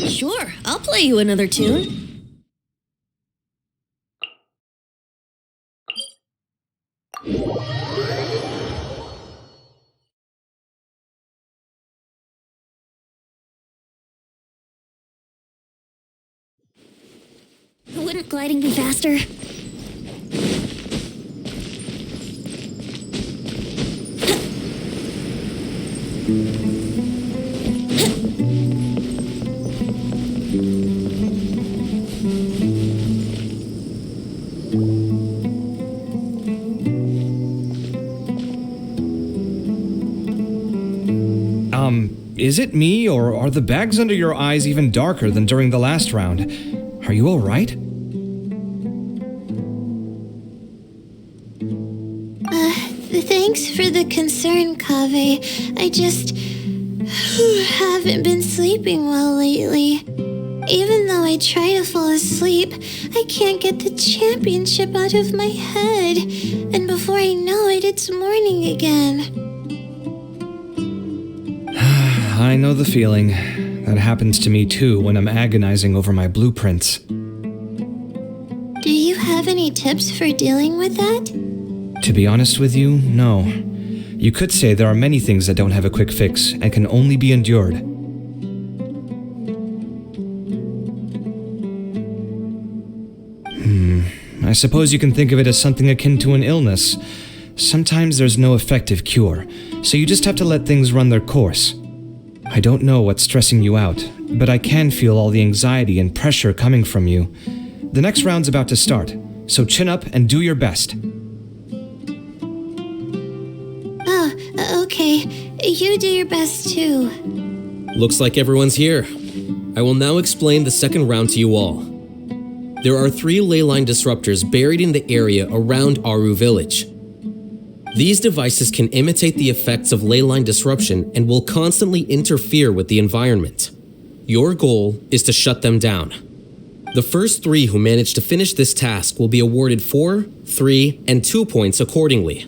Sure, I'll play you another tune. Wouldn't gliding be faster? Is it me, or are the bags under your eyes even darker than during the last round? Are you all right? Thanks for the concern, Kaveh. I just haven't been sleeping well lately. Even though I try to fall asleep, I can't get the championship out of my head. And before I know it, it's morning again. I know the feeling. That happens to me too when I'm agonizing over my blueprints. Do you have any tips for dealing with that? To be honest with you, no. You could say there are many things that don't have a quick fix and can only be endured. I suppose you can think of it as something akin to an illness. Sometimes there's no effective cure, so you just have to let things run their course. I don't know what's stressing you out, but I can feel all the anxiety and pressure coming from you. The next round's about to start, so chin up and do your best. Okay. You do your best too. Looks like everyone's here. I will now explain the second round to you all. There are 3 leyline disruptors buried in the area around Aru village. These devices can imitate the effects of leyline disruption and will constantly interfere with the environment. Your goal is to shut them down. The first 3 who manage to finish this task will be awarded 4, 3, and 2 points accordingly.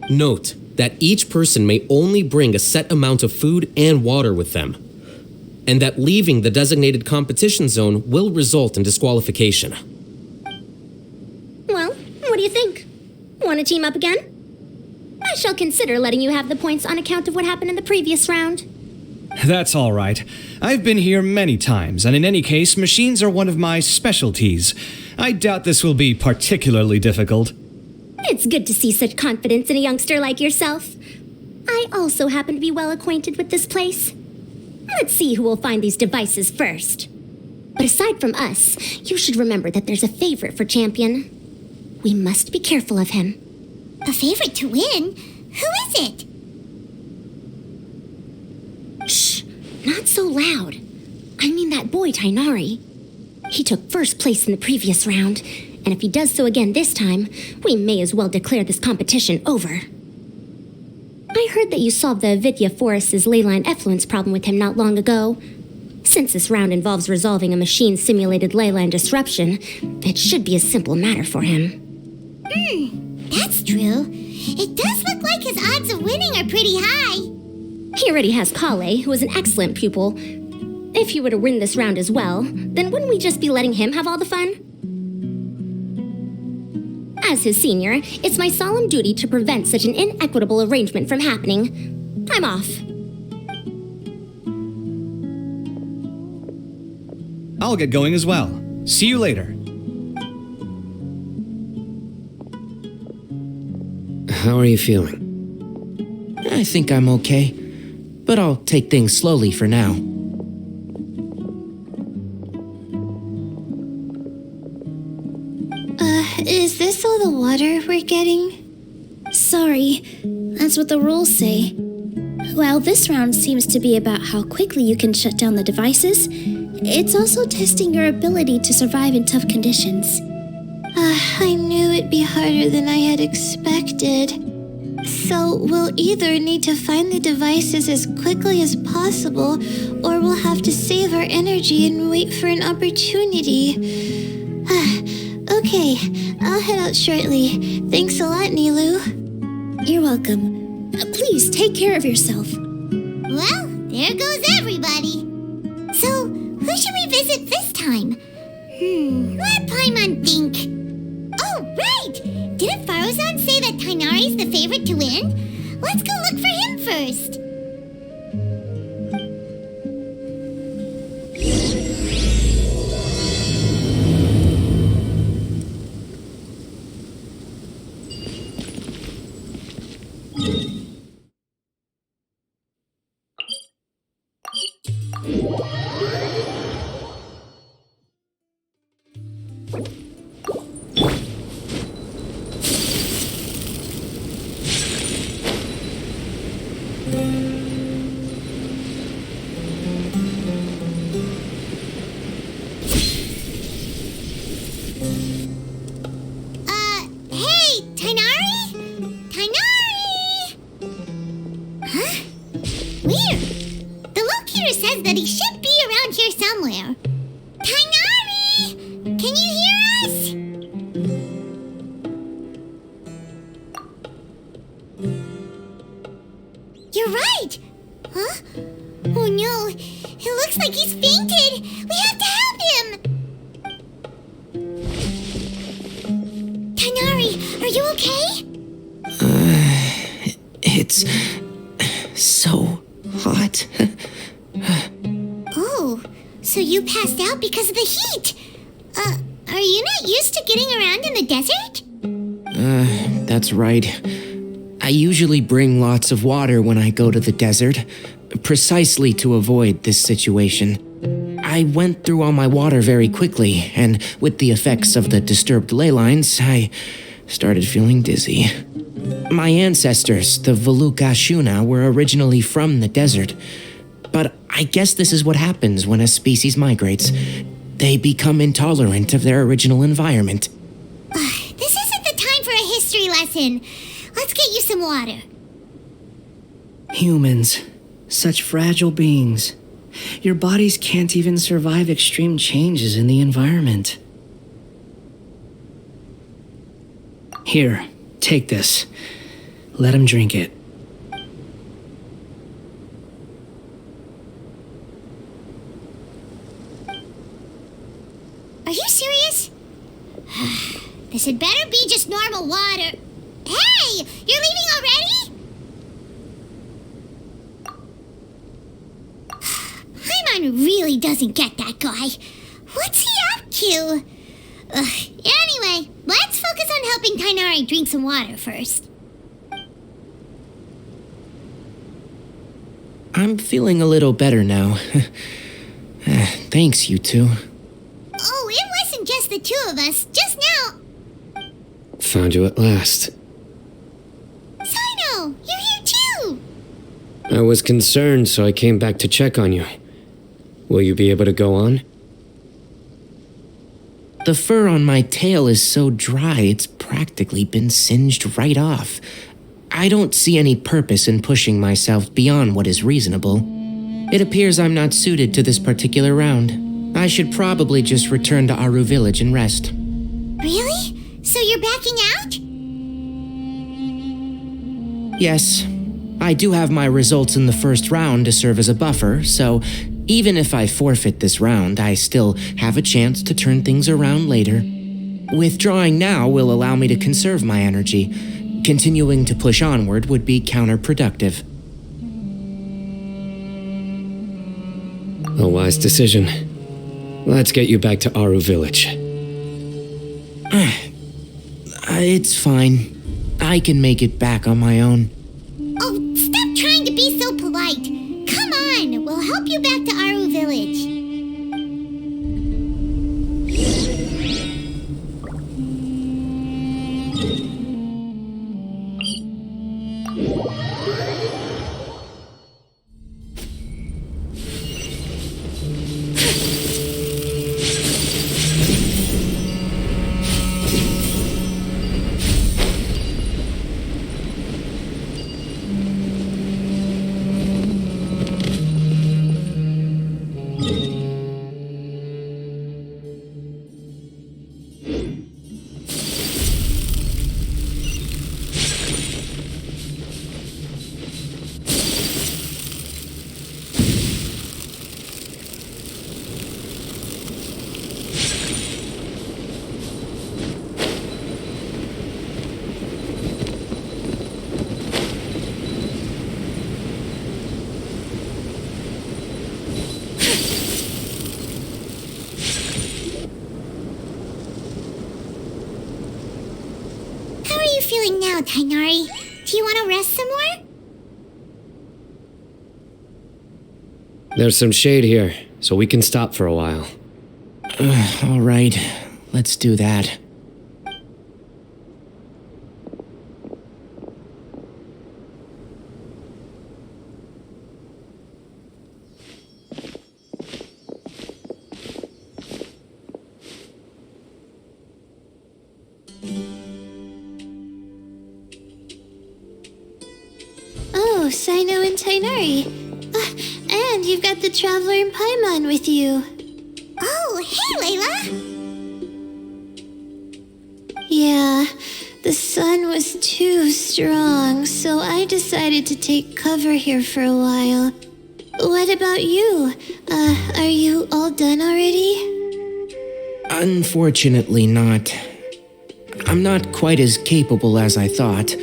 Note that each person may only bring a set amount of food and water with them, and that leaving the designated competition zone will result in disqualification. Well, what do you think? Want to team up again? I shall consider letting you have the points on account of what happened in the previous round. That's all right. I've been here many times, and in any case, machines are one of my specialties. I doubt this will be particularly difficult. It's good to see such confidence in a youngster like yourself. I also happen to be well acquainted with this place. Let's see who will find these devices first. But aside from us, you should remember that there's a favorite for champion. We must be careful of him. A favorite to win? Who is it? Shh, not so loud. I mean that boy, Tainari. He took first place in the previous round, and if he does so again this time, we may as well declare this competition over. I heard that you solved the Avidya Forest's leyline effluence problem with him not long ago. Since this round involves resolving a machine-simulated leyline disruption, it should be a simple matter for him. That's true. It does look like his odds of winning are pretty high. He already has Kale, who is an excellent pupil. If he were to win this round as well, then wouldn't we just be letting him have all the fun? As his senior, it's my solemn duty to prevent such an inequitable arrangement from happening. I'm off. I'll get going as well. See you later. How are you feeling? I think I'm okay, but I'll take things slowly for now. Is this all the water we're getting? Sorry, that's what the rules say. While this round seems to be about how quickly you can shut down the devices, it's also testing your ability to survive in tough conditions. I knew it'd be harder than I had expected. So we'll either need to find the devices as quickly as possible, or we'll have to save our energy and wait for an opportunity. Okay, I'll head out shortly. Thanks a lot, Nilu. You're welcome. Please take care of yourself. Well, there goes everybody. So, who should we visit this time? Let Paimon think. Oh, right! Didn't Farozan say that Tainari's the favorite to win? Let's go look for him first. Hey, Tainari? Tainari! Huh? Weird. The locator says that he should be around here somewhere. Tainari! Can you hear us? You're right! Huh? Oh no, it looks like he's fainted! We have to help him! Tainari, are you okay? It's so hot. Oh, so you passed out because of the heat? Are you not used to getting around in the desert? That's right. I usually bring lots of water when I go to the desert, precisely to avoid this situation. I went through all my water very quickly, and with the effects of the disturbed ley lines, I started feeling dizzy. My ancestors, the Volukashuna, were originally from the desert. But I guess this is what happens when a species migrates. They become intolerant of their original environment. This isn't the time for a history lesson. Let's get you some water. Humans, such fragile beings. Your bodies can't even survive extreme changes in the environment. Here, take this. Let him drink it. Are you serious? This had better be just normal water. Hey! You're leaving already? Paimon really doesn't get that guy. What's he up to? Anyway, let's focus on helping Tainari drink some water first. I'm feeling a little better now. Thanks, you two. Oh, it wasn't just the two of us. Just now. Found you at last. Sino, you're here too. I was concerned, so I came back to check on you. Will you be able to go on? The fur on my tail is so dry it's practically been singed right off. I don't see any purpose in pushing myself beyond what is reasonable. It appears I'm not suited to this particular round. I should probably just return to Aru Village and rest. Really? So you're backing out? Yes, I do have my results in the first round to serve as a buffer, so even if I forfeit this round, I still have a chance to turn things around later. Withdrawing now will allow me to conserve my energy. Continuing to push onward would be counterproductive. A wise decision. Let's get you back to Aru Village. It's fine. I can make it back on my own. Oh, stop trying to be so polite. Come on, we'll help you back to Aru Village. now, Tainari. Do you want to rest some more? There's some shade here, so we can stop for a while. All right, let's do that. Oh, Sino and Tainari. And you've got the Traveler and Paimon with you. Oh, hey, Layla! Yeah, the sun was too strong, so I decided to take cover here for a while. What about you? Are you all done already? Unfortunately not. I'm not quite as capable as I thought.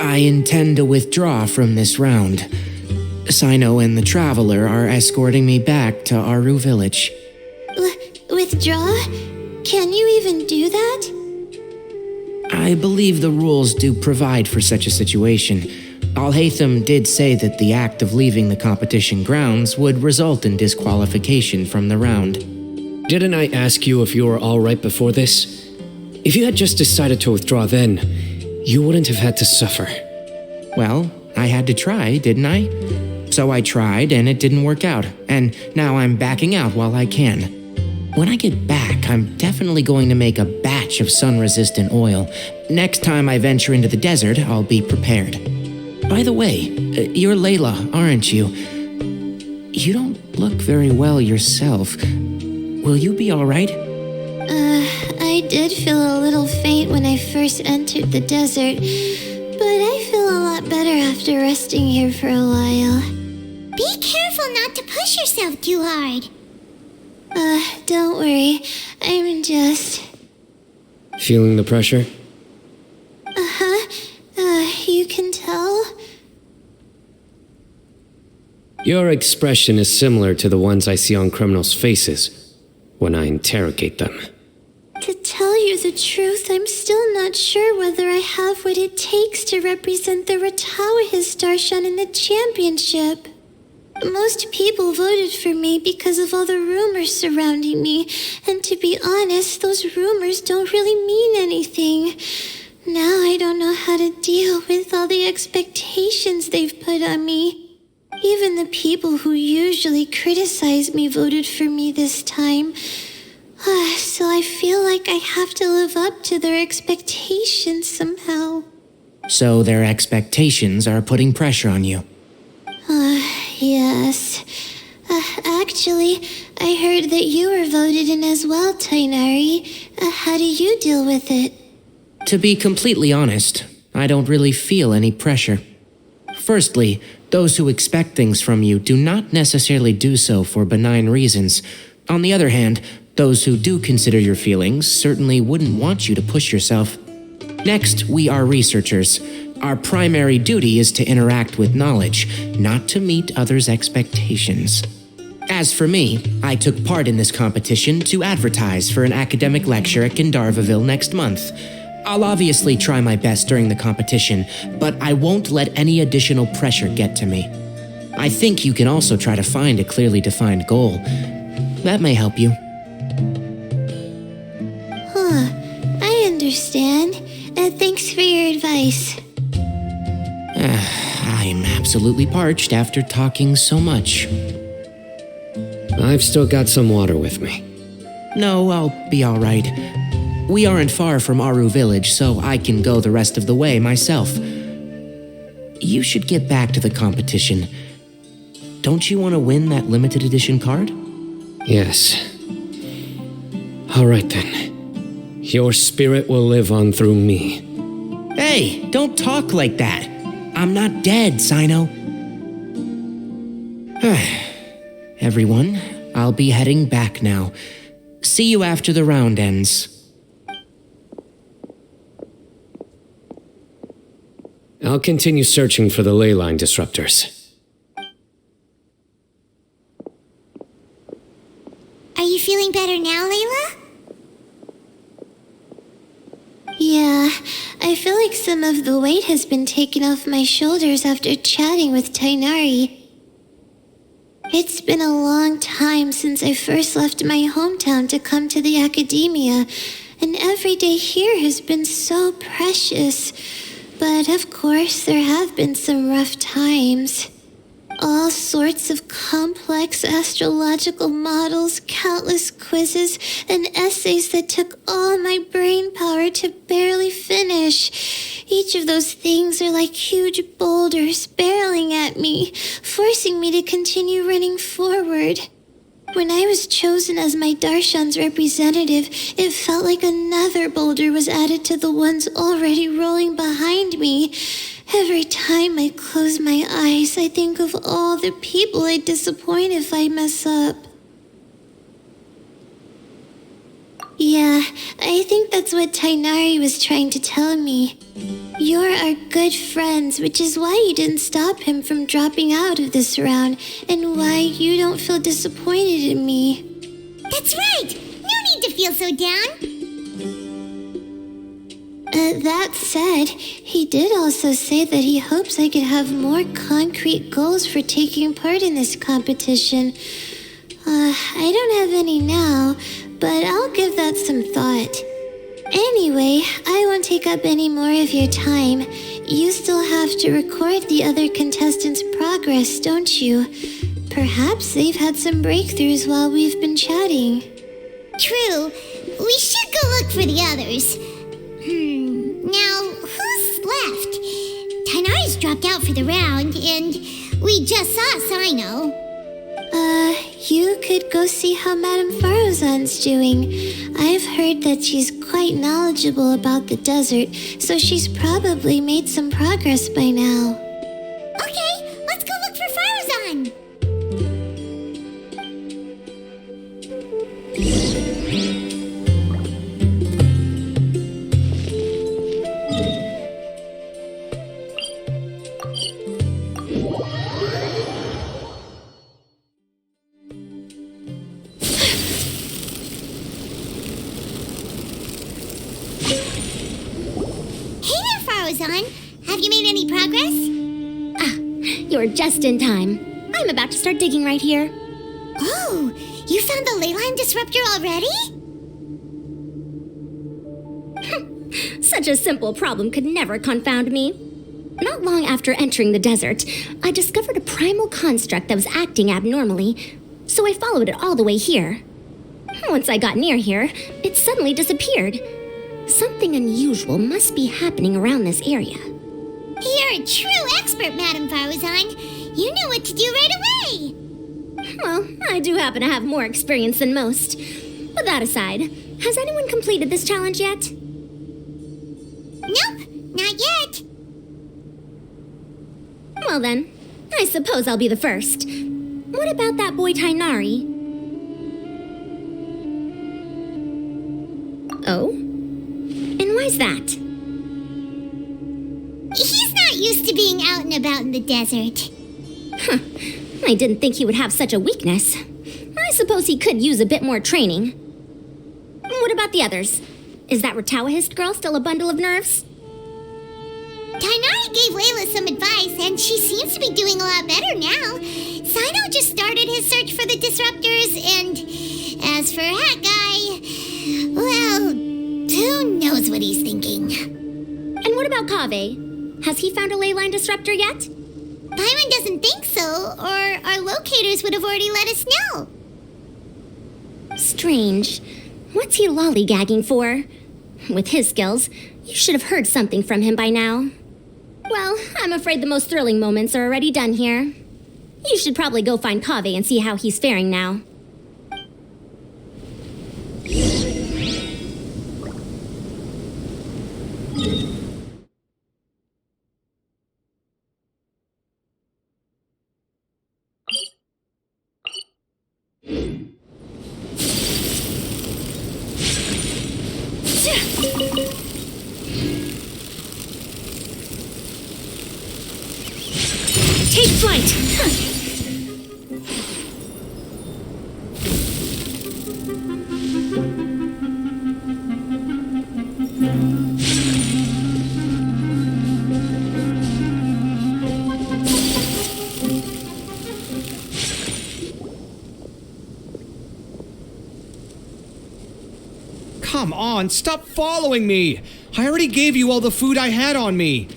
I intend to withdraw from this round. Sino and the Traveler are escorting me back to Aru Village. Withdraw? Can you even do that? I believe the rules do provide for such a situation. Alhaitham did say that the act of leaving the competition grounds would result in disqualification from the round. Didn't I ask you if you were alright before this? If you had just decided to withdraw then, you wouldn't have had to suffer. Well, I had to try, didn't I? So I tried and it didn't work out, and now I'm backing out while I can. When I get back, I'm definitely going to make a batch of sun-resistant oil. Next time I venture into the desert, I'll be prepared. By the way, you're Layla, aren't you? You don't look very well yourself. Will you be alright? I did feel a little faint when I first entered the desert, but I feel a lot better after resting here for a while. Be careful not to push yourself too hard. Don't worry. I'm just... Feeling the pressure? You can tell? Your expression is similar to the ones I see on criminals' faces when I interrogate them. To tell you the truth, I'm still not sure whether I have what it takes to represent the Ratawa Histarshan in the championship. Most people voted for me because of all the rumors surrounding me, and to be honest, those rumors don't really mean anything. Now I don't know how to deal with all the expectations they've put on me. Even the people who usually criticize me voted for me this time. So I feel like I have to live up to their expectations somehow. So their expectations are putting pressure on you. Yes. Actually, I heard that you were voted in as well, Tainari. How do you deal with it? To be completely honest, I don't really feel any pressure. Firstly, those who expect things from you do not necessarily do so for benign reasons. On the other hand, those who do consider your feelings certainly wouldn't want you to push yourself. Next, we are researchers. Our primary duty is to interact with knowledge, not to meet others' expectations. As for me, I took part in this competition to advertise for an academic lecture at Gandharvaville next month. I'll obviously try my best during the competition, but I won't let any additional pressure get to me. I think you can also try to find a clearly defined goal. That may help you. I understand. Thanks for your advice. I'm absolutely parched after talking so much. I've still got some water with me. No, I'll be all right. We aren't far from Aru Village, so I can go the rest of the way myself. You should get back to the competition. Don't you want to win that limited edition card? Yes. All right then. Your spirit will live on through me. Hey, don't talk like that. I'm not dead, Sino. Everyone, I'll be heading back now. See you after the round ends. I'll continue searching for the ley line disruptors. Are you feeling better now, Layla? Yeah, I feel like some some of the weight has been taken off my shoulders after chatting with Tainari. It's been a long time since I first left my hometown to come to the academia, and every day here has been so precious. But of course, there have been some rough times. All sorts of complex astrological models, countless quizzes, and essays that took all my brain power to barely finish. Each of those things are like huge boulders barreling at me, forcing me to continue running forward. When I was chosen as my Darshan's representative, it felt like another boulder was added to the ones already rolling behind me. Every time I close my eyes, I think of all the people I'd disappoint if I mess up. Yeah, I think that's what Tainari was trying to tell me. You're our good friends, which is why you didn't stop him from dropping out of this round, and why you don't feel disappointed in me. That's right! No need to feel so down! That said, he did also say that he hopes I could have more concrete goals for taking part in this competition. I don't have any now, but I'll give that some thought. Anyway, I won't take up any more of your time. You still have to record the other contestants' progress, don't you? Perhaps they've had some breakthroughs while we've been chatting. True. We should go look for the others. Now, who's left? Tainari's dropped out for the round, and we just saw Sino. You could go see how Madame Farozan's doing. I've heard that she's quite knowledgeable about the desert, so she's probably made some progress by now. Okay, let's go look for Farozan. Have you made any progress? You're just in time. I'm about to start digging right here. Oh, you found the leyline disruptor already? Such a simple problem could never confound me. Not long after entering the desert, I discovered a primal construct that was acting abnormally, so I followed it all the way here. Once I got near here, it suddenly disappeared. Something unusual must be happening around this area. You're a true expert, Madame Farozan. You knew what to do right away. Well, I do happen to have more experience than most. But that aside, has anyone completed this challenge yet? Nope, not yet. Well then, I suppose I'll be the first. What about that boy Tainari? Oh? And why's that? He's not used to being out and about in the desert. Huh. I didn't think he would have such a weakness. I suppose he could use a bit more training. What about the others? Is that Ratawahist girl still a bundle of nerves? Tainari gave Layla some advice, and she seems to be doing a lot better now. Sino just started his search for the disruptors, and as for Hat Guy, well, who knows what he's thinking. And what about Kaveh? Has he found a leyline disruptor yet? Paimon doesn't think so, or our locators would have already let us know. Strange. What's he lollygagging for? With his skills, you should have heard something from him by now. Well, I'm afraid the most thrilling moments are already done here. You should probably go find Kaveh and see how he's faring now. Take flight! on, stop following me! I already gave you all the food I had on me.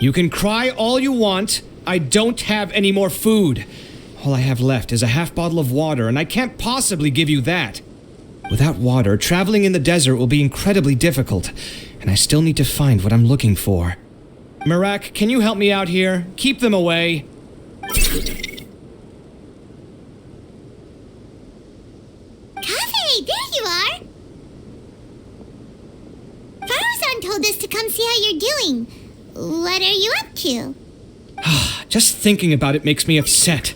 You can cry all you want. I don't have any more food. All I have left is a half bottle of water, and I can't possibly give you that. Without water, traveling in the desert will be incredibly difficult, and I still need to find what I'm looking for. Merak, can you help me out here? Keep them away. Kaveh, there you are! Faruzan told us to come see how you're doing. What are you up to? Just thinking about it makes me upset.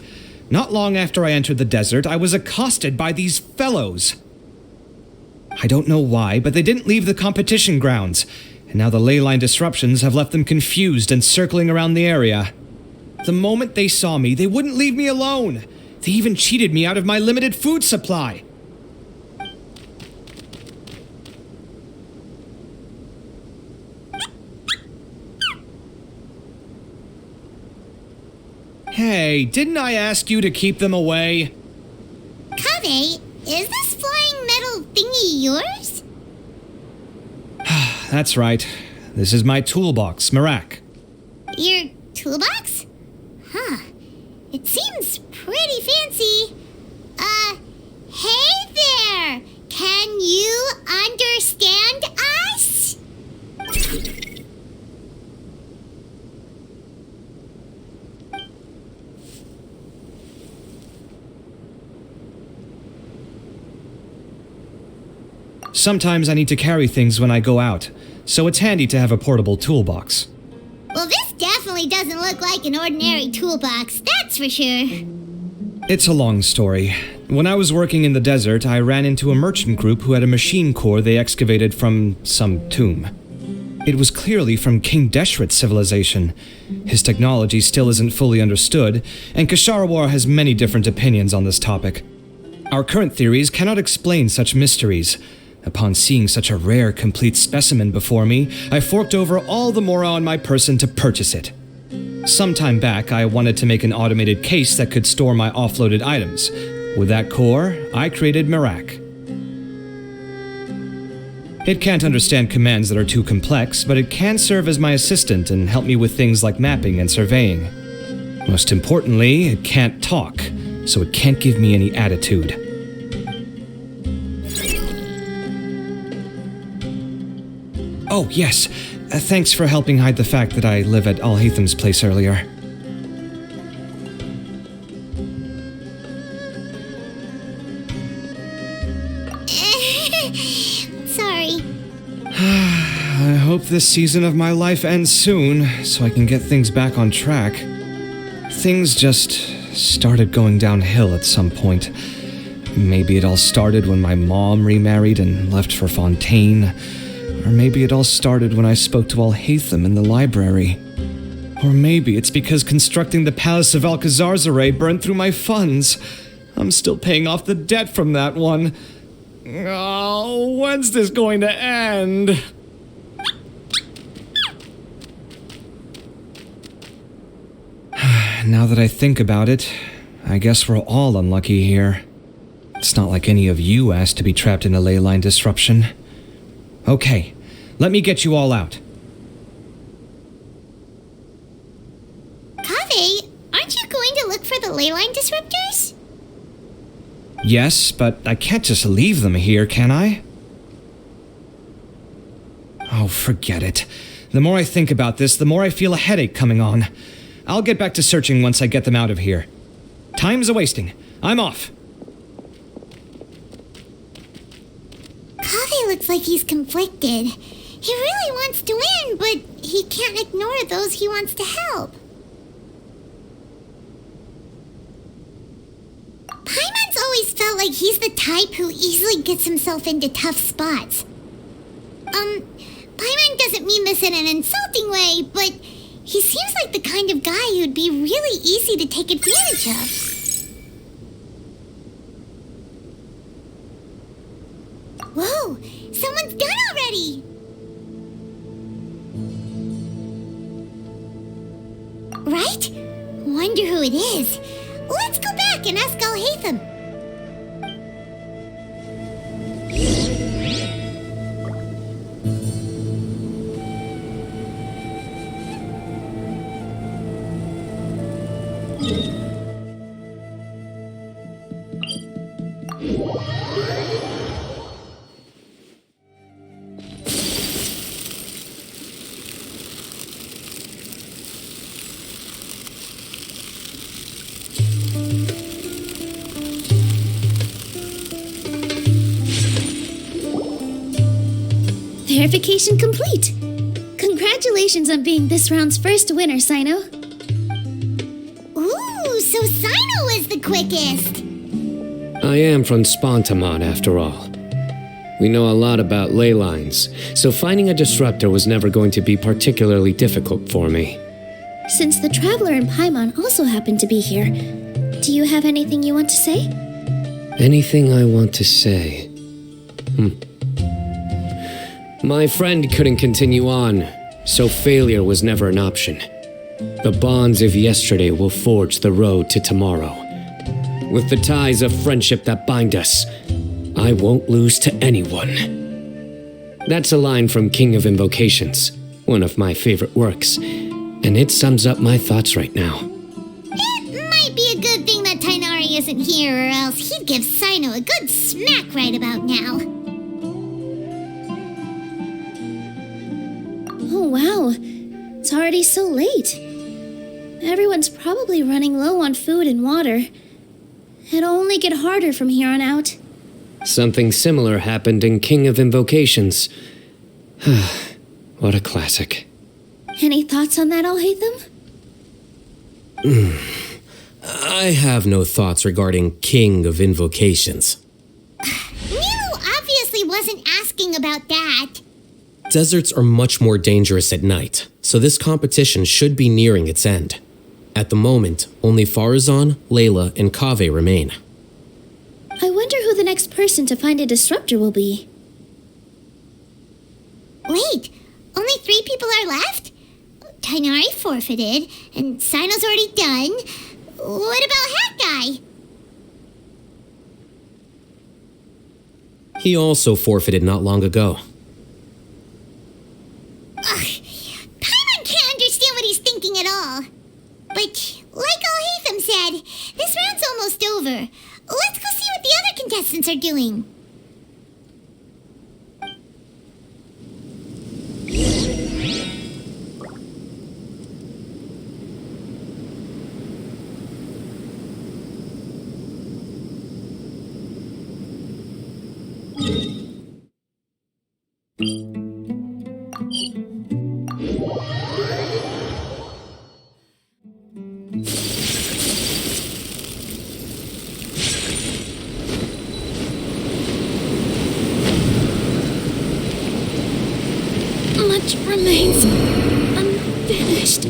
Not long after I entered the desert, I was accosted by these fellows. I don't know why, but they didn't leave the competition grounds, and now the ley line disruptions have left them confused and circling around the area. The moment they saw me, they wouldn't leave me alone. They even cheated me out of my limited food supply. Hey, didn't I ask you to keep them away? Kaveh, is this flying metal thingy yours? That's right. This is my toolbox, Merak. Your toolbox? Huh. It seems pretty fancy. Hey there! Can you understand us? Sometimes I need to carry things when I go out, so it's handy to have a portable toolbox. Well, this definitely doesn't look like an ordinary toolbox, that's for sure. It's a long story. When I was working in the desert, I ran into a merchant group who had a machine core they excavated from some tomb. It was clearly from King Deshret's civilization. His technology still isn't fully understood, and Kasharawar has many different opinions on this topic. Our current theories cannot explain such mysteries. Upon seeing such a rare, complete specimen before me, I forked over all the mora on my person to purchase it. Some time back, I wanted to make an automated case that could store my offloaded items. With that core, I created Merak. It can't understand commands that are too complex, but it can serve as my assistant and help me with things like mapping and surveying. Most importantly, it can't talk, so it can't give me any attitude. Oh, yes. Thanks for helping hide the fact that I live at Al-Haytham's place earlier. Sorry. I hope this season of my life ends soon, so I can get things back on track. Things just started going downhill at some point. Maybe it all started when my mom remarried and left for Fontaine. Or maybe it all started when I spoke to Al-Haytham in the library. Or maybe it's because constructing the Palace of Alcazarzaray burned through my funds. I'm still paying off the debt from that one. Oh, when's this going to end? Now that I think about it, I guess we're all unlucky here. It's not like any of you asked to be trapped in a ley line disruption. Okay, let me get you all out. Kaveh, aren't you going to look for the ley line disruptors? Yes, but I can't just leave them here, can I? Oh, forget it. The more I think about this, the more I feel a headache coming on. I'll get back to searching once I get them out of here. Time's a-wasting. I'm off. Kaveh looks like he's conflicted. He really wants to win, but he can't ignore those he wants to help. Paimon's always felt like he's the type who easily gets himself into tough spots. Paimon doesn't mean this in an insulting way, but he seems like the kind of guy who'd be really easy to take advantage of. Whoa! Someone's done already! Right? Wonder who it is. back and ask Alhaitham. Verification complete! Congratulations on being this round's first winner, Sino. Ooh, so Sino was the quickest. I am from Spontamon, after all. We know a lot about ley lines, so finding a disruptor was never going to be particularly difficult for me. Since the Traveler and Paimon also happen to be here, do you have anything you want to say? Anything I want to say? My friend couldn't continue on, so failure was never an option. The bonds of yesterday will forge the road to tomorrow. With the ties of friendship that bind us, I won't lose to anyone. That's a line from King of Invocations, one of my favorite works, and it sums up my thoughts right now. It might be a good thing that Tainari isn't here, or else he'd give Sino a good smack right about now. Oh wow, it's already so late. Everyone's probably running low on food and water. It'll only get harder from here on out. Something similar happened in King of Invocations. What a classic. Any thoughts on that, Alhaitham? I have no thoughts regarding King of Invocations. Milu obviously wasn't asking about that. Deserts are much more dangerous at night, so this competition should be nearing its end. At the moment, only Farazan, Layla, and Kaveh remain. I wonder who the next person to find a disruptor will be. Wait, only 3 people are left? Tainari forfeited, and Sino's already done. What about Hat Guy? He also forfeited not long ago. Paimon can't understand what he's thinking at all. But, like Alhaitham said, this round's almost over. Let's go see what the other contestants are doing. Much remains unfinished.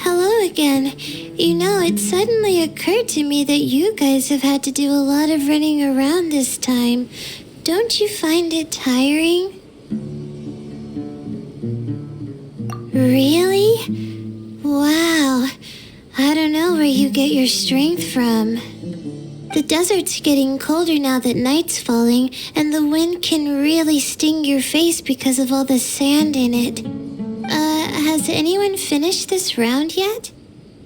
Hello again. You know, it suddenly occurred to me that you guys have had to do a lot of running around this time. Don't you find it tiring? Really? Wow. I don't know where you get your strength from. The desert's getting colder now that night's falling, and the wind can really sting your face because of all the sand in it. Has anyone finished this round yet?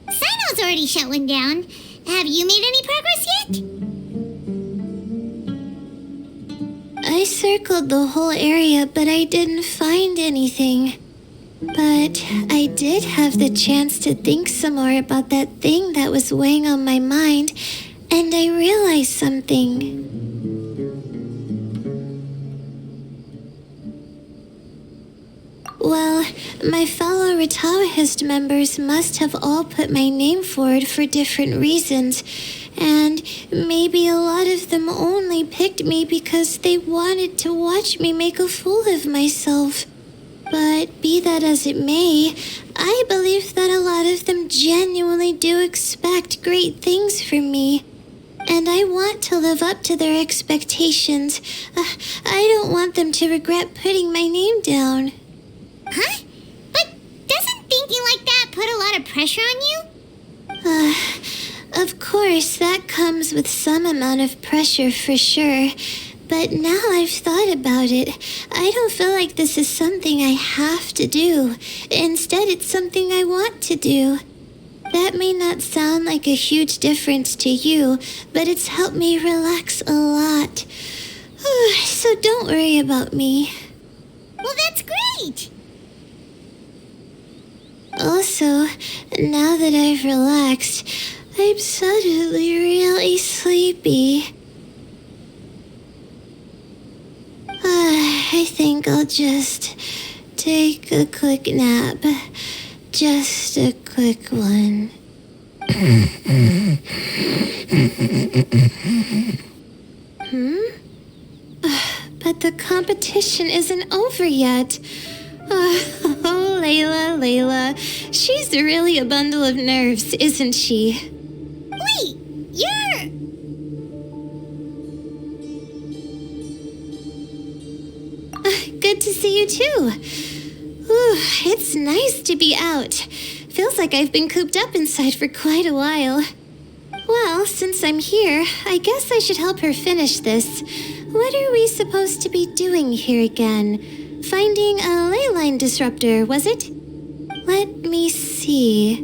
Sino's already shut one down. Have you made any progress yet? I circled the whole area, but I didn't find anything. But I did have the chance to think some more about that thing that was weighing on my mind, and I realized something. Well, my fellow Retawahist members must have all put my name forward for different reasons, and maybe a lot of them only picked me because they wanted to watch me make a fool of myself. But be that as it may, I believe that a lot of them genuinely do expect great things from me. And I want to live up to their expectations. I don't want them to regret putting my name down. Huh? But doesn't thinking like that put a lot of pressure on you? Of course, that comes with some amount of pressure for sure. But now I've thought about it, I don't feel like this is something I have to do. Instead, it's something I want to do. That may not sound like a huge difference to you, but it's helped me relax a lot. So don't worry about me. Well, that's great! Also, now that I've relaxed, I'm suddenly really sleepy. I think I'll just take a quick nap. Just a quick one. But the competition isn't over yet. Oh, Layla. She's really a bundle of nerves, isn't she? Wait, you're... Good to see you too. It's nice to be out. Feels like I've been cooped up inside for quite a while. Well, since I'm here, I guess I should help her finish this. What are we supposed to be doing here again? Finding a ley line disruptor, was it? Let me see.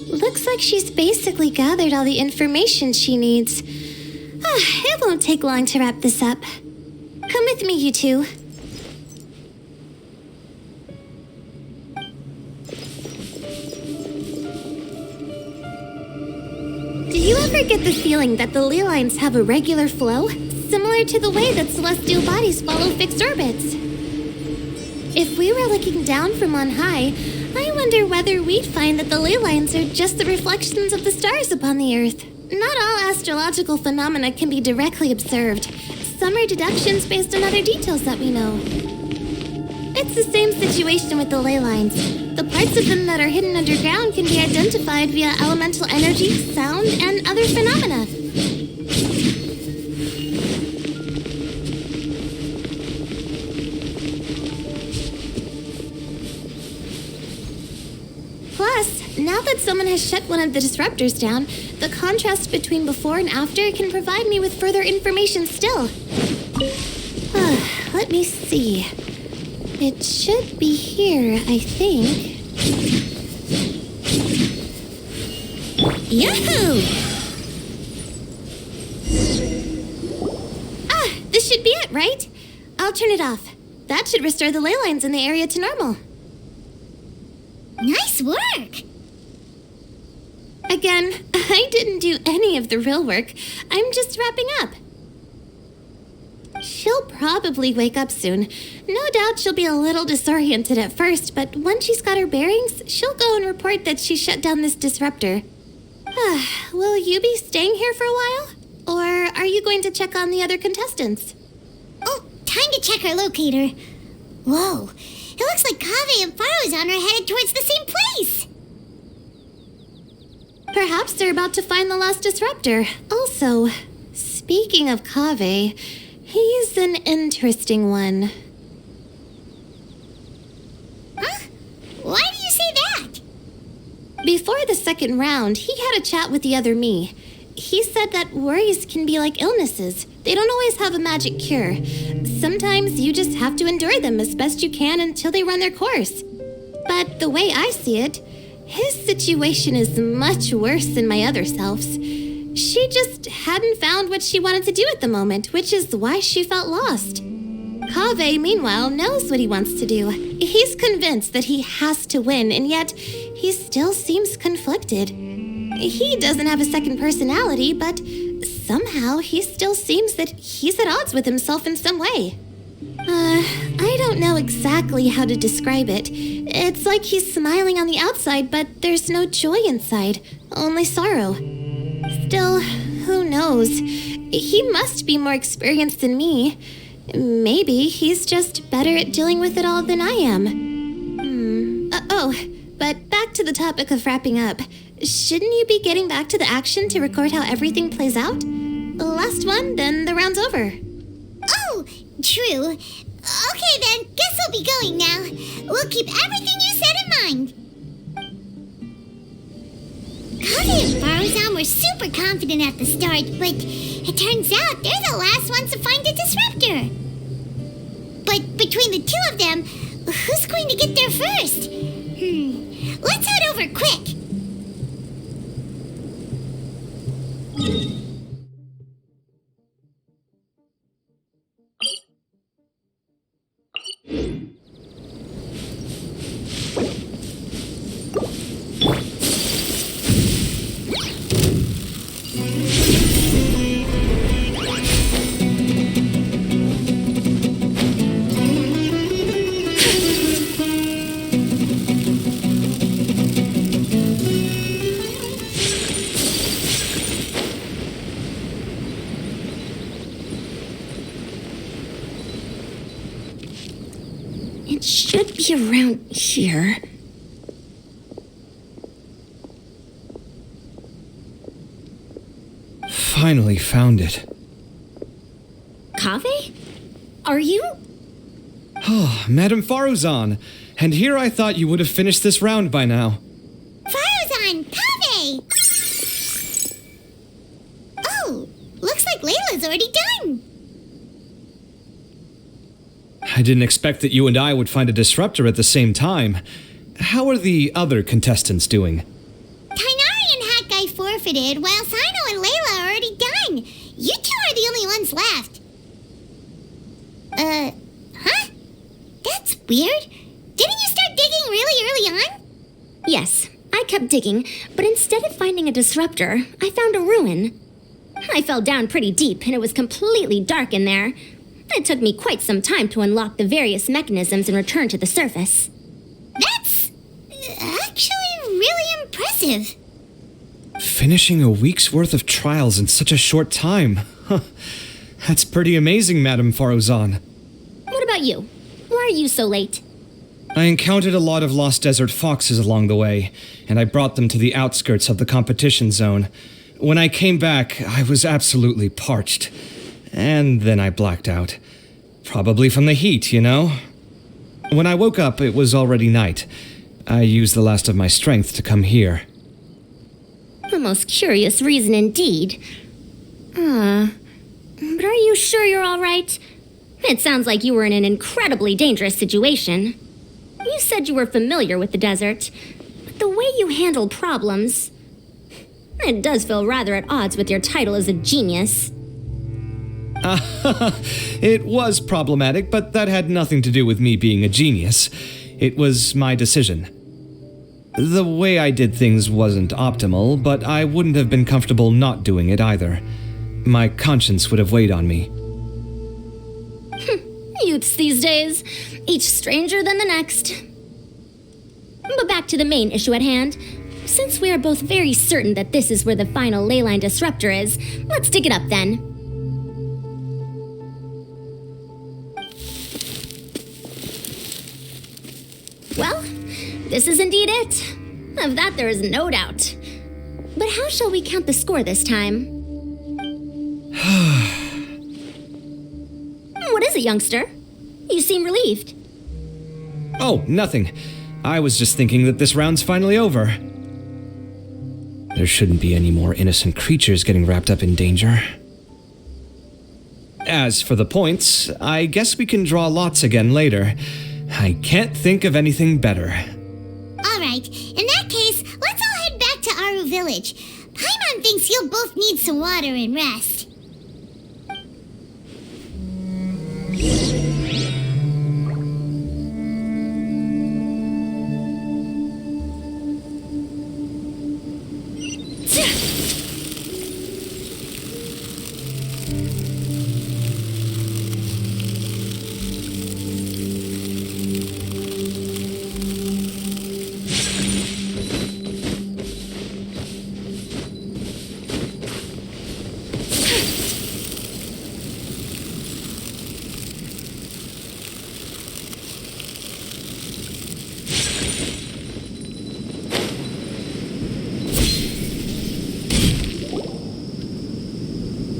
Looks like she's basically gathered all the information she needs. It won't take long to wrap this up. Come with me, you two. Do you ever get the feeling that the ley lines have a regular flow, similar to the way that celestial bodies follow fixed orbits? If we were looking down from on high, I wonder whether we'd find that the ley lines are just the reflections of the stars upon the Earth. Not all astrological phenomena can be directly observed. Some are deductions based on other details that we know. It's the same situation with the ley lines. The parts of them that are hidden underground can be identified via elemental energy, sound, and other phenomena. Plus, now that someone has shut one of the disruptors down, the contrast between before and after can provide me with further information still. Let me see. It should be here, I think. Yahoo! This should be it, right? I'll turn it off. That should restore the ley lines in the area to normal. Nice work! Again, I didn't do any of the real work. I'm just wrapping up. She'll probably wake up soon. No doubt she'll be a little disoriented at first, but once she's got her bearings, she'll go and report that she shut down this disruptor. Will you be staying here for a while? Or are you going to check on the other contestants? Oh, time to check our locator. Whoa, it looks like Kaveh and Farozan are headed towards the same place. Perhaps they're about to find the last disruptor. Also, speaking of Kaveh, he's an interesting one. Huh? Why do you say that? Before the second round, he had a chat with the other me. He said that worries can be like illnesses. They don't always have a magic cure. Sometimes you just have to endure them as best you can until they run their course. But the way I see it, his situation is much worse than my other self's. She just hadn't found what she wanted to do at the moment, which is why she felt lost. Kaveh, meanwhile, knows what he wants to do. He's convinced that he has to win, and yet he still seems conflicted. He doesn't have a second personality, but somehow he still seems that he's at odds with himself in some way. I don't know exactly how to describe it. It's like he's smiling on the outside, but there's no joy inside, only sorrow. Still, who knows? He must be more experienced than me. Maybe he's just better at dealing with it all than I am. But back to the topic of wrapping up. Shouldn't you be getting back to the action to record how everything plays out? Last one, then the round's over. Oh, true. Okay then, guess we'll be going now. We'll keep everything you said in mind. Kaveh and Faruzan were super confident at the start, but it turns out they're the last ones to find a disruptor. But between the two of them, who's going to get there first? Let's head over quick. It should be around here. Finally found it. Kaveh? Are you? Oh, Madame Faruzan. And here I thought you would have finished this round by now. Faruzan! Kaveh! Oh, looks like Layla's already done. I didn't expect that you and I would find a disruptor at the same time. How are the other contestants doing? Tainari and Hakai forfeited, while Sino and Layla are already done. You two are the only ones left. Huh? That's weird. Didn't you start digging really early on? Yes, I kept digging, but instead of finding a disruptor, I found a ruin. I fell down pretty deep, and it was completely dark in there. It took me quite some time to unlock the various mechanisms and return to the surface. That's actually really impressive. Finishing a week's worth of trials in such a short time. Huh. That's pretty amazing, Madame Faruzan. What about you? Why are you so late? I encountered a lot of lost desert foxes along the way, and I brought them to the outskirts of the competition zone. When I came back, I was absolutely parched. And then I blacked out. Probably from the heat, you know? When I woke up, it was already night. I used the last of my strength to come here. A most curious reason indeed. But are you sure you're all right? It sounds like you were in an incredibly dangerous situation. You said you were familiar with the desert, but the way you handle problems... It does feel rather at odds with your title as a genius. It was problematic, but that had nothing to do with me being a genius. It was my decision. The way I did things wasn't optimal, but I wouldn't have been comfortable not doing it either. My conscience would have weighed on me. Youths these days, each stranger than the next. But back to the main issue at hand. Since we are both very certain that this is where the final leyline disruptor is, let's dig it up then. Well, this is indeed it. Of that there is no doubt. But how shall we count the score this time? What is it, youngster? You seem relieved. Oh, nothing. I was just thinking that this round's finally over. There shouldn't be any more innocent creatures getting wrapped up in danger. As for the points, I guess we can draw lots again later. I can't think of anything better. Alright, in that case, let's all head back to Aru Village. Paimon thinks you'll both need some water and rest.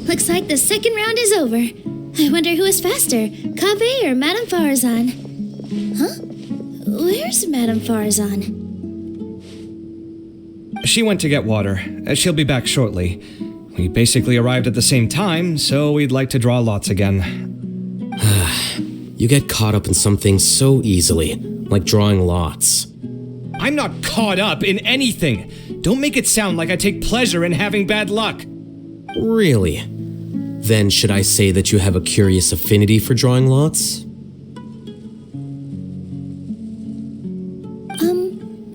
Looks like the second round is over. I wonder who is faster, Kaveh or Madame Faruzan? Huh? Where's Madame Faruzan? She went to get water. She'll be back shortly. We basically arrived at the same time, so we'd like to draw lots again. You get caught up in some things so easily, like drawing lots. I'm not caught up in anything. Don't make it sound like I take pleasure in having bad luck. Really? Then should I say that you have a curious affinity for drawing lots?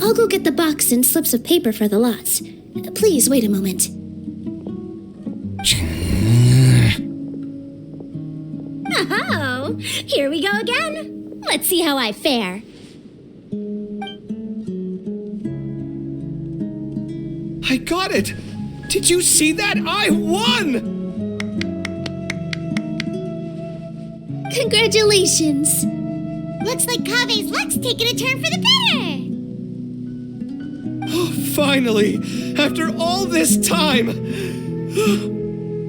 I'll go get the box and slips of paper for the lots. Please wait a moment. Oh, here we go again. Let's see how I fare. I got it! Did you see that? I won! Congratulations! Looks like Kave's luck's taking a turn for the better. Oh, finally! After all this time!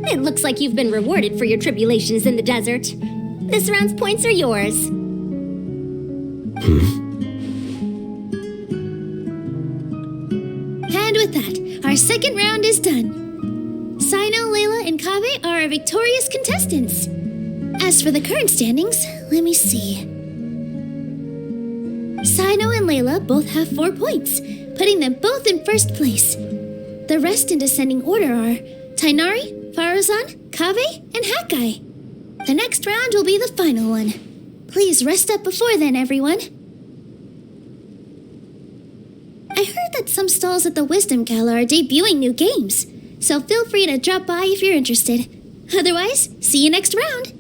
It looks like you've been rewarded for your tribulations in the desert. This round's points are yours. And with that, our second round is done. Sino, Layla, and Kave are our victorious contestants. As for the current standings, let me see. Sino and Layla both have 4 points, putting them both in first place. The rest in descending order are Tainari, Faruzan, Kave, and Hakai. The next round will be the final one. Please rest up before then, everyone. I heard that some stalls at the Wisdom Gala are debuting new games, so feel free to drop by if you're interested. Otherwise, see you next round.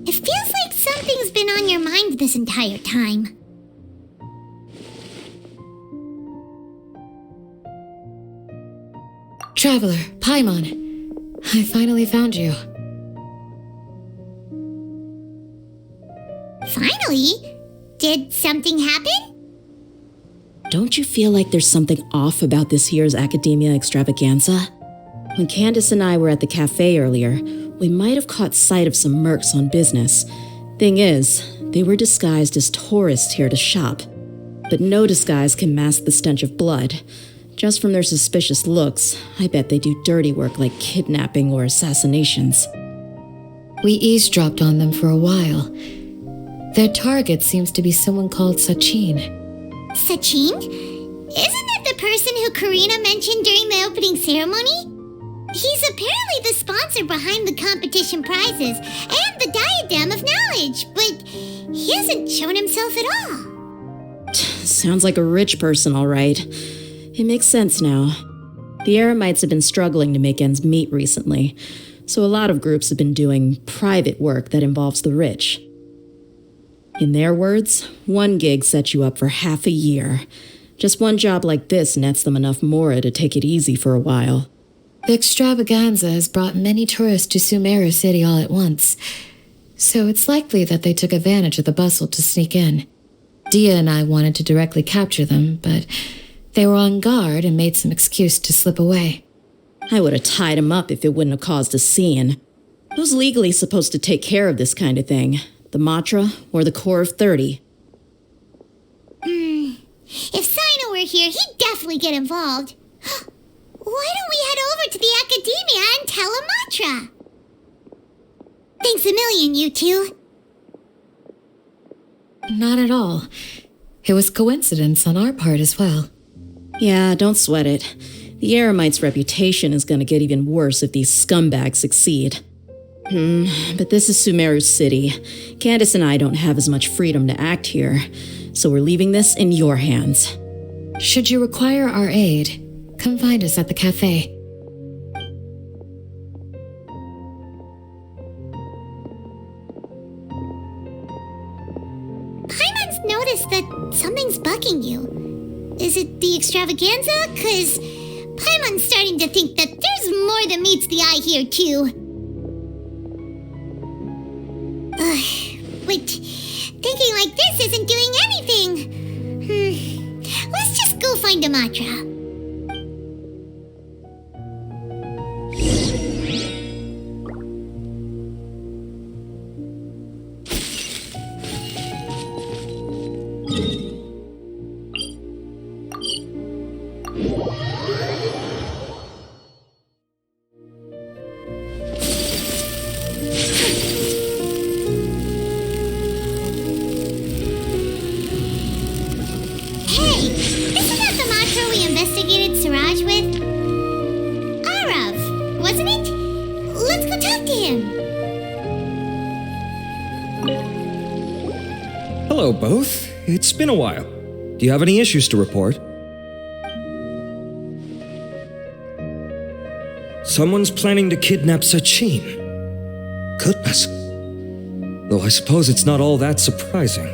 It feels like something's been on your mind this entire time. Traveler, Paimon, I finally found you. Finally? Did something happen? Don't you feel like there's something off about this year's Academia Extravaganza? When Candace and I were at the cafe earlier, we might have caught sight of some mercs on business. Thing is, they were disguised as tourists here to shop. But no disguise can mask the stench of blood. Just from their suspicious looks, I bet they do dirty work like kidnapping or assassinations. We eavesdropped on them for a while. Their target seems to be someone called Sachin. Sachin? Isn't that the person who Karina mentioned during the opening ceremony? He's apparently the sponsor behind the competition prizes and the Diadem of Knowledge, but he hasn't shown himself at all. Sounds like a rich person, all right. It makes sense now. The Eremites have been struggling to make ends meet recently, so a lot of groups have been doing private work that involves the rich. In their words, one gig sets you up for half a year. Just one job like this nets them enough mora to take it easy for a while. The extravaganza has brought many tourists to Sumeru City all at once, so it's likely that they took advantage of the bustle to sneak in. Dia and I wanted to directly capture them, but they were on guard and made some excuse to slip away. I would have tied him up if it wouldn't have caused a scene. Who's legally supposed to take care of this kind of thing? The Matra or the Corps of 30? If Sino were here, he'd definitely get involved. Why don't we head over to the Academia and tell Amatra? Thanks a million, you two. Not at all. It was coincidence on our part as well. Yeah, don't sweat it. The Eremites' reputation is going to get even worse if these scumbags succeed. But this is Sumeru City. Candace and I don't have as much freedom to act here, so we're leaving this in your hands. Should you require our aid, come find us at the cafe. just noticed that something's bugging you. Is it the extravaganza? 'Cause Paimon's starting to think that there's more than meets the eye here, too. But thinking like this isn't doing anything. Let's just go find a mantra. Hello, both. It's been a while. Do you have any issues to report? Someone's planning to kidnap Sachin. Goodness. Though I suppose it's not all that surprising.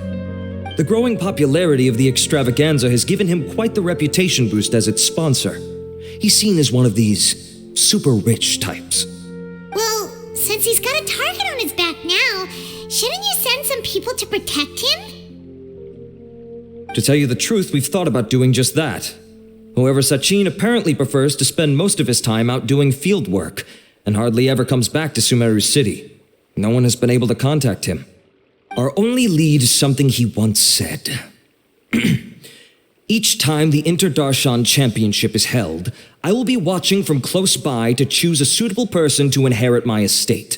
The growing popularity of the extravaganza has given him quite the reputation boost as its sponsor. He's seen as one of these super rich types. Well, since he's got a target on his back now, shouldn't you send some people to protect him? To tell you the truth, we've thought about doing just that. However, Sachin apparently prefers to spend most of his time out doing field work, and hardly ever comes back to Sumeru City. No one has been able to contact him. Our only lead is something he once said. Each time the Inter-Darshan Championship is held, I will be watching from close by to choose a suitable person to inherit my estate.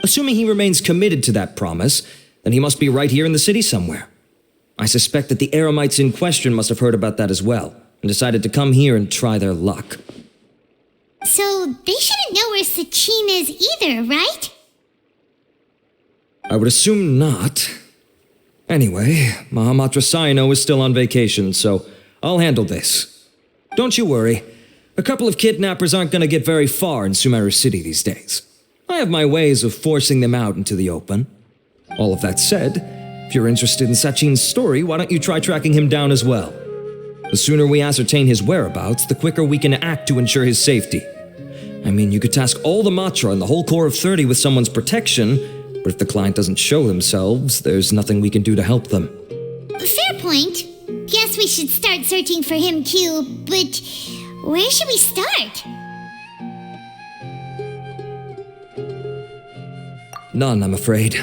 Assuming he remains committed to that promise, then he must be right here in the city somewhere. I suspect that the Eremites in question must have heard about that as well, and decided to come here and try their luck. So they shouldn't know where Sachin is either, right? I would assume not. Anyway, Mahamatra Sayano is still on vacation, so I'll handle this. Don't you worry. A couple of kidnappers aren't going to get very far in Sumeru City these days. I have my ways of forcing them out into the open. All of that said, if you're interested in Sachin's story, why don't you try tracking him down as well? The sooner we ascertain his whereabouts, the quicker we can act to ensure his safety. I mean, you could task all the Matra and the whole Corps of 30 with someone's protection, but if the client doesn't show themselves, there's nothing we can do to help them. Fair point. Guess we should start searching for him too, but where should we start? None, I'm afraid.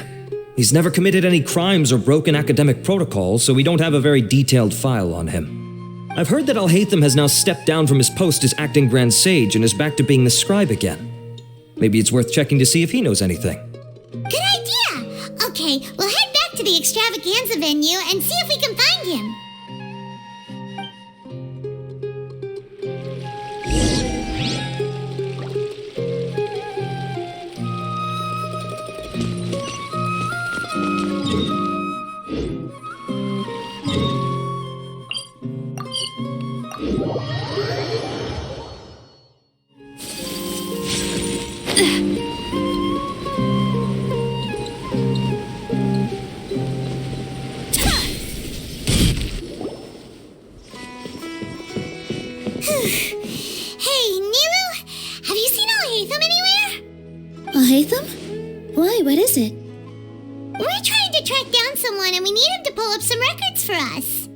He's never committed any crimes or broken academic protocols, so we don't have a very detailed file on him. I've heard that Alhaitham has now stepped down from his post as acting Grand Sage and is back to being the scribe again. Maybe it's worth checking to see if he knows anything. Good idea! Okay, we'll head back to the extravaganza venue and see if we can find him. Alhaitham? Why, what is it? We're trying to track down someone and we need him to pull up some records for us.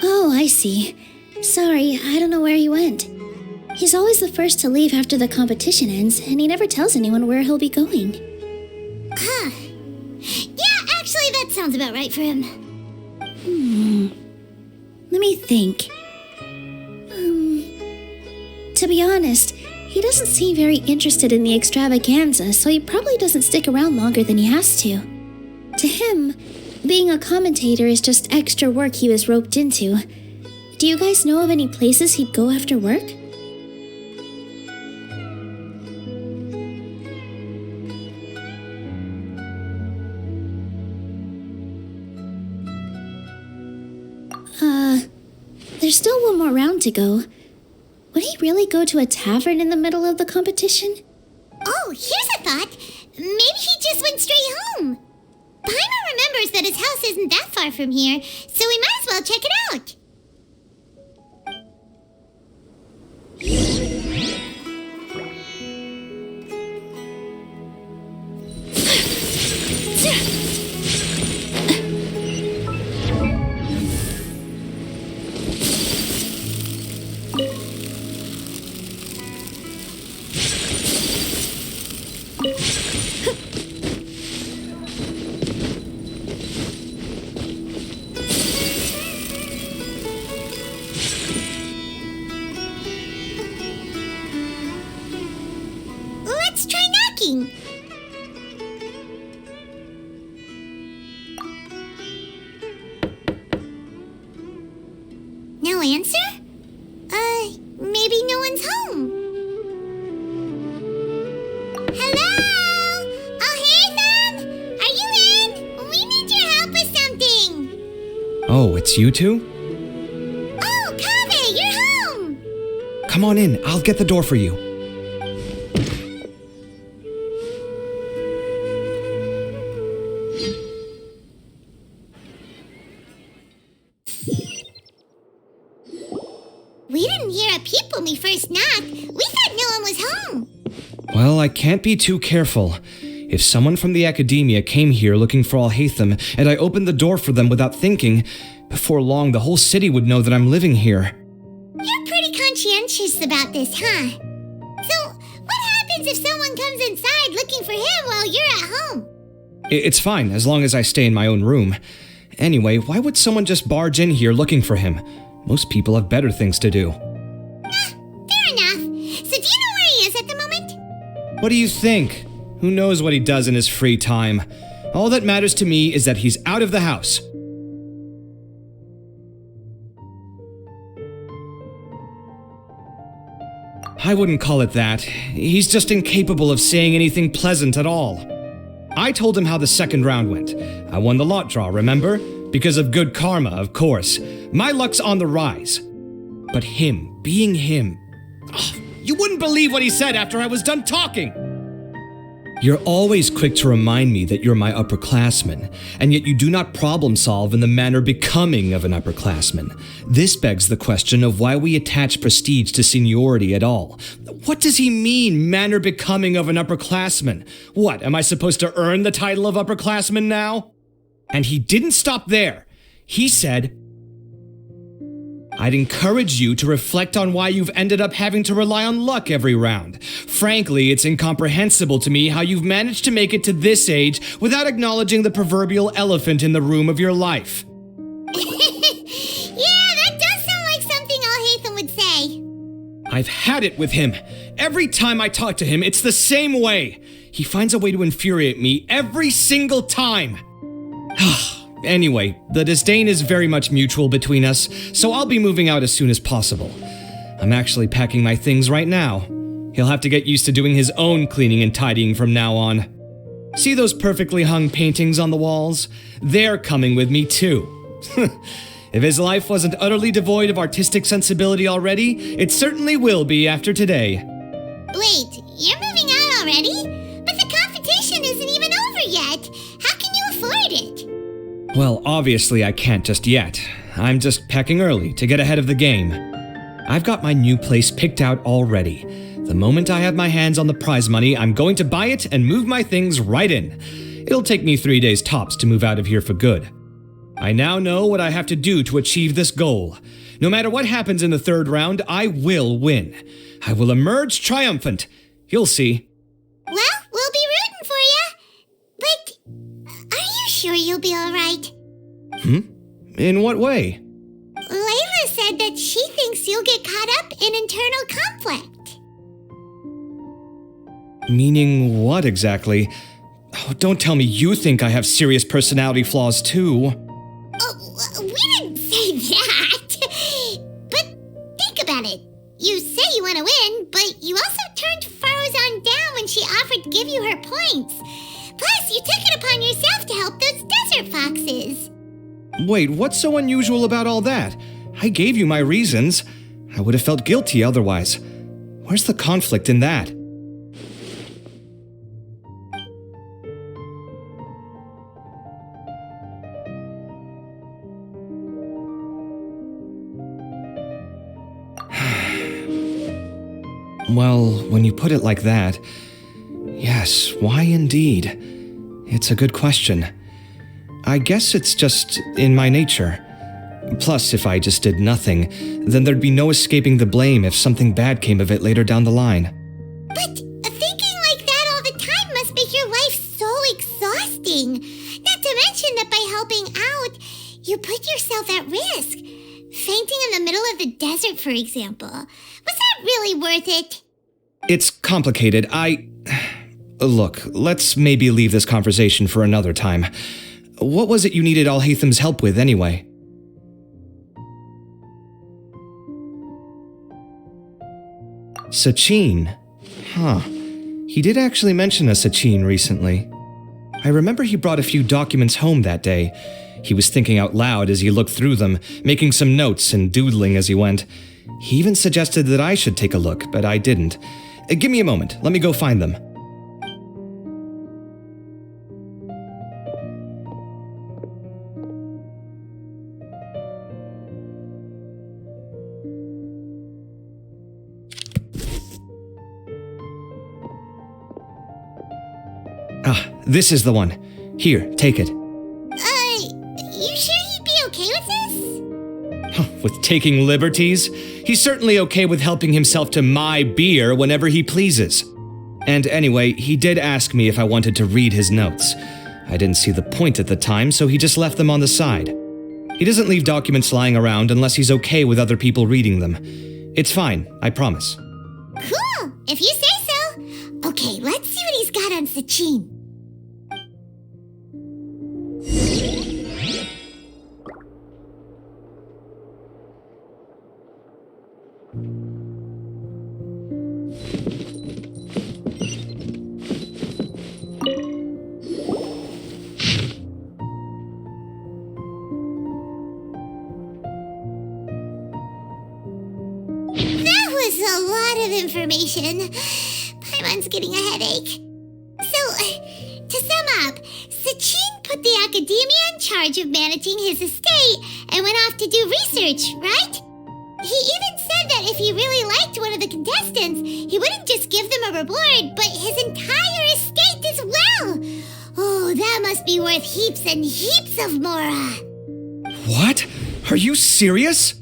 Oh, I see. Sorry, I don't know where he went. He's always the first to leave after the competition ends, and he never tells anyone where he'll be going. Huh. Yeah, actually, that sounds about right for him. Let me think. To be honest, he doesn't seem very interested in the extravaganza, so he probably doesn't stick around longer than he has to. To him, being a commentator is just extra work he was roped into. Do you guys know of any places he'd go after work? There's still one more round to go. Would he really go to a tavern in the middle of the competition? Oh, here's a thought. Maybe he just went straight home. Paimon remembers that his house isn't that far from here, so we might as well check it out. Let's try knocking. No answer? Maybe no one's home. Hello? Oh, Hatham? Are you in? We need your help with something. Oh, it's you two? Oh, Kaveh, you're home. Come on in, I'll get the door for you. We didn't hear a peep when we first knocked. We thought no one was home. Well, I can't be too careful. If someone from the academia came here looking for Al-Haytham, and I opened the door for them without thinking, before long the whole city would know that I'm living here. You're pretty conscientious about this, huh? So, what happens if someone comes inside looking for him while you're at home? It's fine, as long as I stay in my own room. Anyway, why would someone just barge in here looking for him? Most people have better things to do. Fair enough. So do you know where he is at the moment? What do you think? Who knows what he does in his free time? All that matters to me is that he's out of the house. I wouldn't call it that. He's just incapable of saying anything pleasant at all. I told him how the second round went. I won the lot draw, remember? Because of good karma, of course. My luck's on the rise. But him, being him... you wouldn't believe what he said after I was done talking! You're always quick to remind me that you're my upperclassman, and yet you do not problem solve in the manner becoming of an upperclassman. This begs the question of why we attach prestige to seniority at all. What does he mean, manner becoming of an upperclassman? What, am I supposed to earn the title of upperclassman now? And he didn't stop there. He said, I'd encourage you to reflect on why you've ended up having to rely on luck every round. Frankly, it's incomprehensible to me how you've managed to make it to this age without acknowledging the proverbial elephant in the room of your life. Yeah, that does sound like something Al-Haytham would say. I've had it with him. Every time I talk to him, it's the same way. He finds a way to infuriate me every single time. Anyway, the disdain is very much mutual between us, so I'll be moving out as soon as possible. I'm actually packing my things right now. He'll have to get used to doing his own cleaning and tidying from now on. See those perfectly hung paintings on the walls? They're coming with me too. If his life wasn't utterly devoid of artistic sensibility already, it certainly will be after today. Wait, you're moving out already? But the competition isn't even over yet. How can you afford it? Well, obviously I can't just yet. I'm just packing early to get ahead of the game. I've got my new place picked out already. The moment I have my hands on the prize money, I'm going to buy it and move my things right in. It'll take me 3 days tops to move out of here for good. I now know what I have to do to achieve this goal. No matter what happens in the third round, I will win. I will emerge triumphant. You'll see. Well, we'll be rooting for you. But are you sure you'll be all right? In what way? Layla said that she thinks you'll get caught up in internal conflict. Meaning what exactly? Oh, don't tell me you think I have serious personality flaws too. Oh, we didn't say that. But think about it. You say you want to win, but you also turned Farozan down when she offered to give you her points. Plus, you took it upon yourself to help those desert foxes. Wait, what's so unusual about all that? I gave you my reasons. I would have felt guilty otherwise. Where's the conflict in that? Well, when you put it like that, yes, why indeed? It's a good question. I guess it's just in my nature. Plus, if I just did nothing, then there'd be no escaping the blame if something bad came of it later down the line. But thinking like that all the time must make your life so exhausting. Not to mention that by helping out, you put yourself at risk. Fainting in the middle of the desert, for example. Was that really worth it? It's complicated. Look, let's maybe leave this conversation for another time. What was it you needed Alhatham's help with, anyway? Sachin? Huh. He did actually mention a Sachin recently. I remember he brought a few documents home that day. He was thinking out loud as he looked through them, making some notes and doodling as he went. He even suggested that I should take a look, but I didn't. Give me a moment. Let me go find them. Ah, this is the one. Here, take it. You sure he'd be okay with this? With taking liberties? He's certainly okay with helping himself to my beer whenever he pleases. And anyway, he did ask me if I wanted to read his notes. I didn't see the point at the time, so he just left them on the side. He doesn't leave documents lying around unless he's okay with other people reading them. It's fine, I promise. Cool, if you say so. Okay, let's see what he's got on Sachin. A lot of information. Paimon's getting a headache. So, to sum up, Sachin put the academia in charge of managing his estate and went off to do research, right? He even said that if he really liked one of the contestants, he wouldn't just give them a reward, but his entire estate as well. Oh, that must be worth heaps and heaps of mora. What? Are you serious?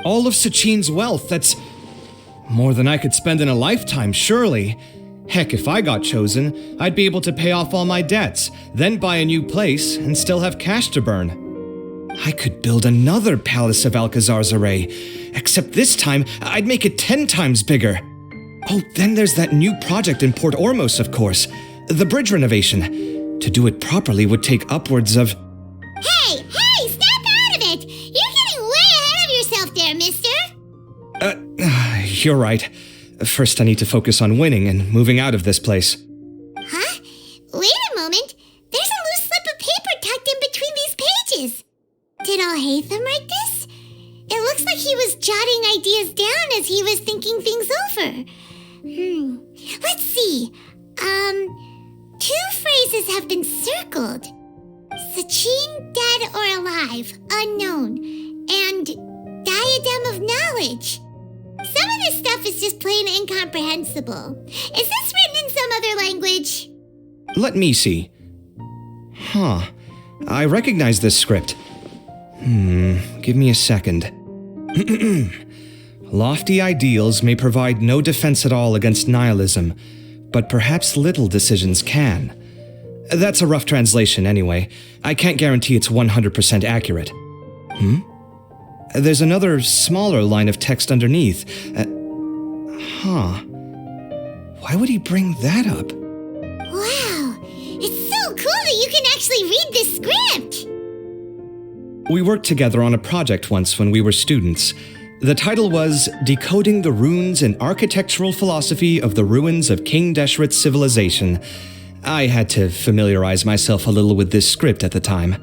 All of Sachin's wealth, that's more than I could spend in a lifetime, surely. Heck, if I got chosen, I'd be able to pay off all my debts, then buy a new place, and still have cash to burn. I could build another Palace of Alcazar's array, except this time, I'd make it 10 times bigger. Oh, then there's that new project in Port Ormos, of course. The bridge renovation. To do it properly would take upwards of... Hey, snap out of it! You're getting way ahead of yourself there, mister! You're right. First, I need to focus on winning and moving out of this place. Huh? Wait a moment. There's a loose slip of paper tucked in between these pages. Did Alhatham write this? It looks like he was jotting ideas down as he was thinking things over. Let's see. 2 phrases have been circled. Sachin, dead or alive, unknown, and diadem of knowledge. Some of this stuff is just plain incomprehensible. Is this written in some other language? Let me see. Huh. I recognize this script. Give me a second. Lofty ideals may provide no defense at all against nihilism, but perhaps little decisions can. That's a rough translation anyway. I can't guarantee it's 100% accurate. There's another smaller line of text underneath. Why would he bring that up? Wow, it's so cool that you can actually read this script! We worked together on a project once when we were students. The title was Decoding the Runes and Architectural Philosophy of the Ruins of King Deshret's Civilization. I had to familiarize myself a little with this script at the time.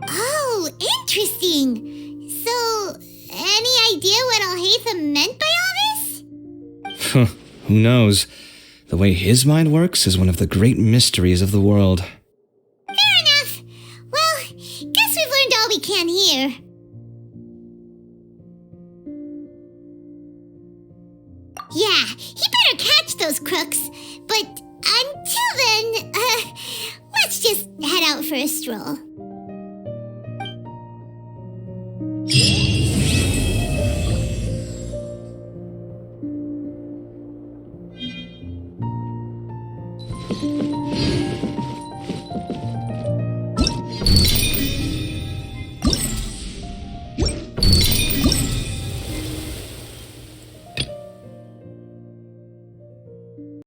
Oh, interesting. So, any idea what Alhatham meant by all this? Who knows? The way his mind works is one of the great mysteries of the world. Fair enough. Well, guess we've learned all we can here. Yeah, he better for a stroll.